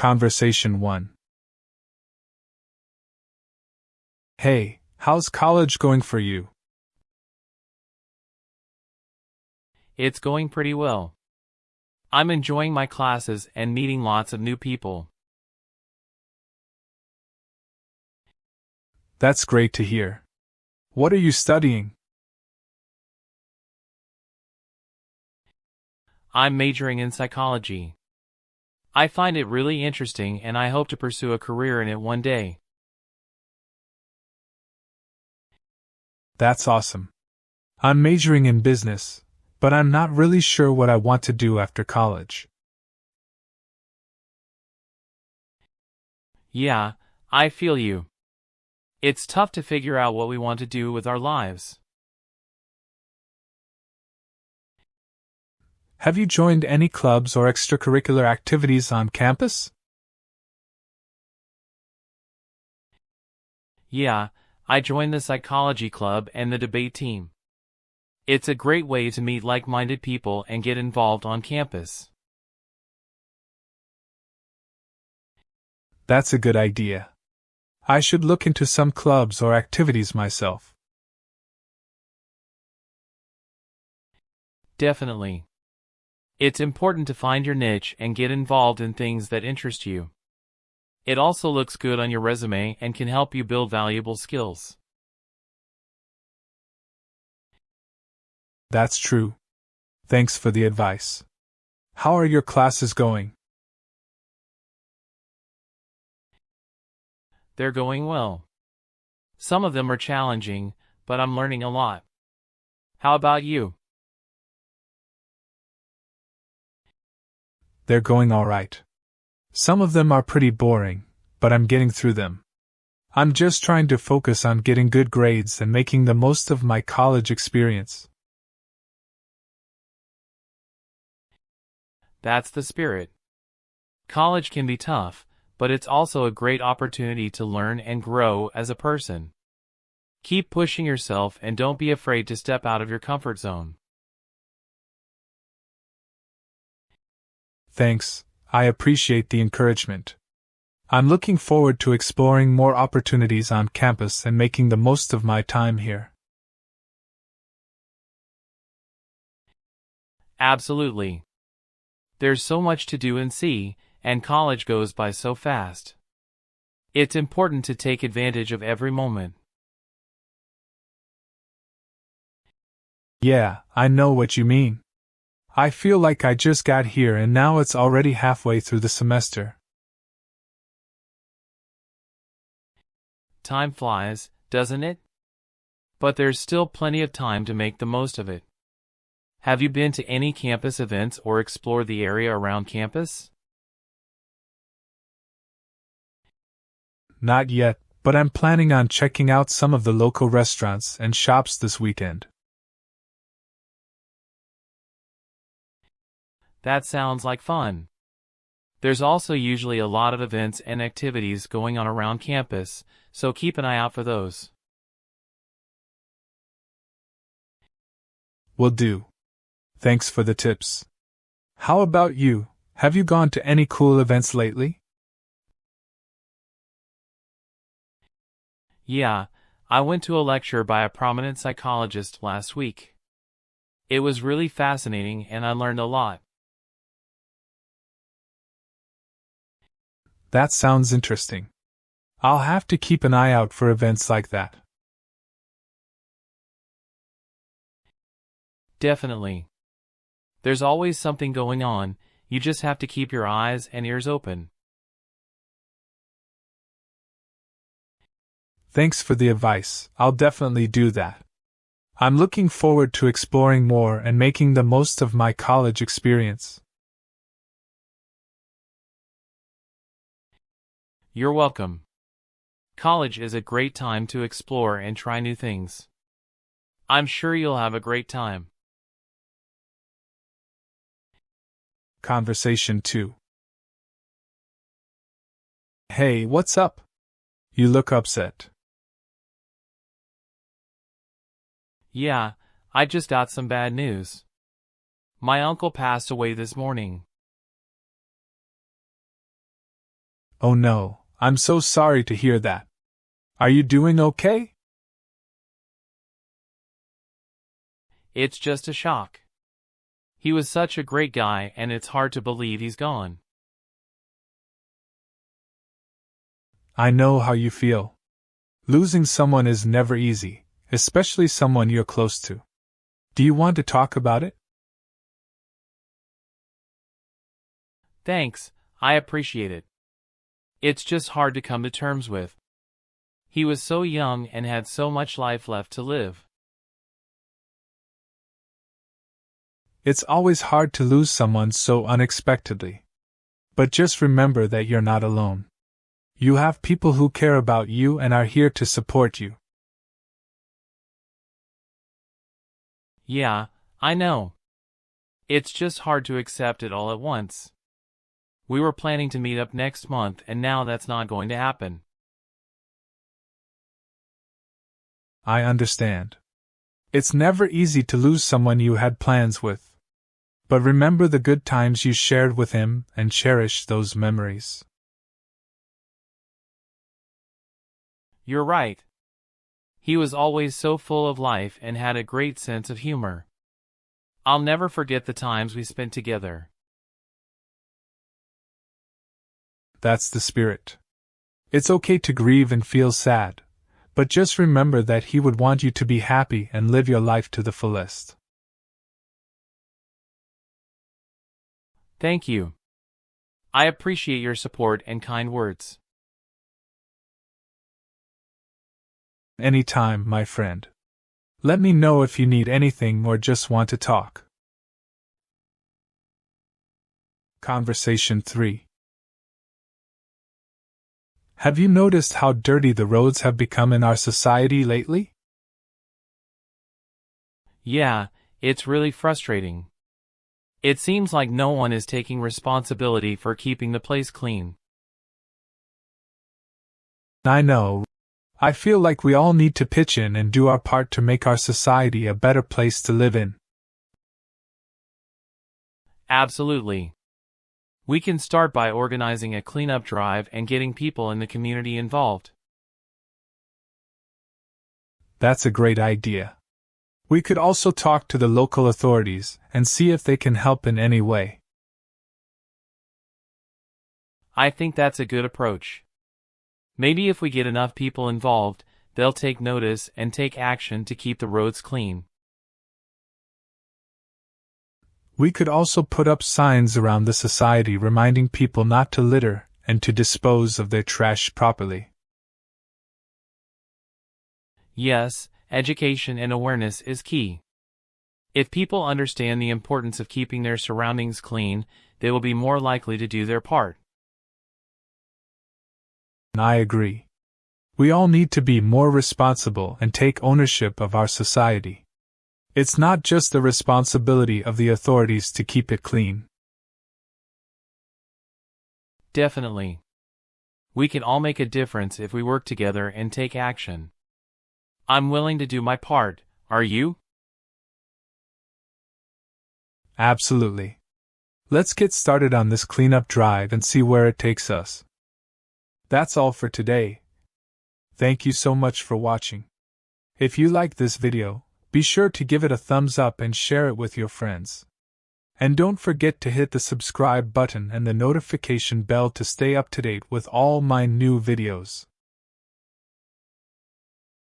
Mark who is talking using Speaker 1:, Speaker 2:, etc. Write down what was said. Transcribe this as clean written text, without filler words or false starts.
Speaker 1: Conversation 1. Hey, how's college going for you?
Speaker 2: It's going pretty well. I'm enjoying my classes and meeting lots of new people.
Speaker 1: That's great to hear. What are you studying?
Speaker 2: I'm majoring in psychology. I find it really interesting and I hope to pursue a career in it one day.
Speaker 1: That's awesome. I'm majoring in business, but I'm not really sure what I want to do after college.
Speaker 2: Yeah, I feel you. It's tough to figure out what we want to do with our lives.
Speaker 1: Have you joined any clubs or extracurricular activities on campus?
Speaker 2: Yeah, I joined the psychology club and the debate team. It's a great way to meet like-minded people and get involved on campus.
Speaker 1: That's a good idea. I should look into some clubs or activities myself.
Speaker 2: Definitely. It's important to find your niche and get involved in things that interest you. It also looks good on your resume and can help you build valuable skills.
Speaker 1: That's true. Thanks for the advice. How are your classes going?
Speaker 2: They're going well. Some of them are challenging, but I'm learning a lot. How about you?
Speaker 1: They're going all right. Some of them are pretty boring, but I'm getting through them. I'm just trying to focus on getting good grades and making the most of my college experience.
Speaker 2: That's the spirit. College can be tough, but it's also a great opportunity to learn and grow as a person. Keep pushing yourself and don't be afraid to step out of your comfort zone.
Speaker 1: Thanks, I appreciate the encouragement. I'm looking forward to exploring more opportunities on campus and making the most of my time here.
Speaker 2: Absolutely. There's so much to do and see, and college goes by so fast. It's important to take advantage of every moment.
Speaker 1: Yeah, I know what you mean. I feel like I just got here and now it's already halfway through the semester.
Speaker 2: Time flies, doesn't it? But there's still plenty of time to make the most of it. Have you been to any campus events or explored the area around campus?
Speaker 1: Not yet, but I'm planning on checking out some of the local restaurants and shops this weekend.
Speaker 2: That sounds like fun. There's also usually a lot of events and activities going on around campus, so keep an eye out for those.
Speaker 1: Will do. Thanks for the tips. How about you? Have you gone to any cool events lately?
Speaker 2: Yeah, I went to a lecture by a prominent psychologist last week. It was really fascinating and I learned a lot.
Speaker 1: That sounds interesting. I'll have to keep an eye out for events like that.
Speaker 2: Definitely. There's always something going on, you just have to keep your eyes and ears open.
Speaker 1: Thanks for the advice, I'll definitely do that. I'm looking forward to exploring more and making the most of my college experience.
Speaker 2: You're welcome. College is a great time to explore and try new things. I'm sure you'll have a great time.
Speaker 1: Conversation 2. Hey, what's up? You look upset.
Speaker 2: Yeah, I just got some bad news. My uncle passed away this morning.
Speaker 1: Oh no, I'm so sorry to hear that. Are you doing okay?
Speaker 2: It's just a shock. He was such a great guy and it's hard to believe he's gone.
Speaker 1: I know how you feel. Losing someone is never easy, especially someone you're close to. Do you want to talk about it?
Speaker 2: Thanks, I appreciate it. It's just hard to come to terms with. He was so young and had so much life left to live.
Speaker 1: It's always hard to lose someone so unexpectedly. But just remember that you're not alone. You have people who care about you and are here to support you.
Speaker 2: Yeah, I know. It's just hard to accept it all at once. We were planning to meet up next month and now that's not going to happen.
Speaker 1: I understand. It's never easy to lose someone you had plans with. But remember the good times you shared with him and cherish those memories.
Speaker 2: You're right. He was always so full of life and had a great sense of humor. I'll never forget the times we spent together.
Speaker 1: That's the spirit. It's okay to grieve and feel sad, but just remember that he would want you to be happy and live your life to the fullest.
Speaker 2: Thank you. I appreciate your support and kind words.
Speaker 1: Anytime, my friend. Let me know if you need anything or just want to talk. Conversation 3. Have you noticed how dirty the roads have become in our society lately?
Speaker 2: Yeah, it's really frustrating. It seems like no one is taking responsibility for keeping the place clean.
Speaker 1: I know. I feel like we all need to pitch in and do our part to make our society a better place to live in.
Speaker 2: Absolutely. We can start by organizing a cleanup drive and getting people in the community involved.
Speaker 1: That's a great idea. We could also talk to the local authorities and see if they can help in any way.
Speaker 2: I think that's a good approach. Maybe if we get enough people involved, they'll take notice and take action to keep the roads clean.
Speaker 1: We could also put up signs around the society reminding people not to litter and to dispose of their trash properly.
Speaker 2: Yes, education and awareness is key. If people understand the importance of keeping their surroundings clean, they will be more likely to do their part.
Speaker 1: I agree. We all need to be more responsible and take ownership of our society. It's not just the responsibility of the authorities to keep it clean.
Speaker 2: Definitely. We can all make a difference if we work together and take action. I'm willing to do my part, are you?
Speaker 1: Absolutely. Let's get started on this cleanup drive and see where it takes us. That's all for today. Thank you so much for watching. If you liked this video, be sure to give it a thumbs up and share it with your friends. And don't forget to hit the subscribe button and the notification bell to stay up to date with all my new videos.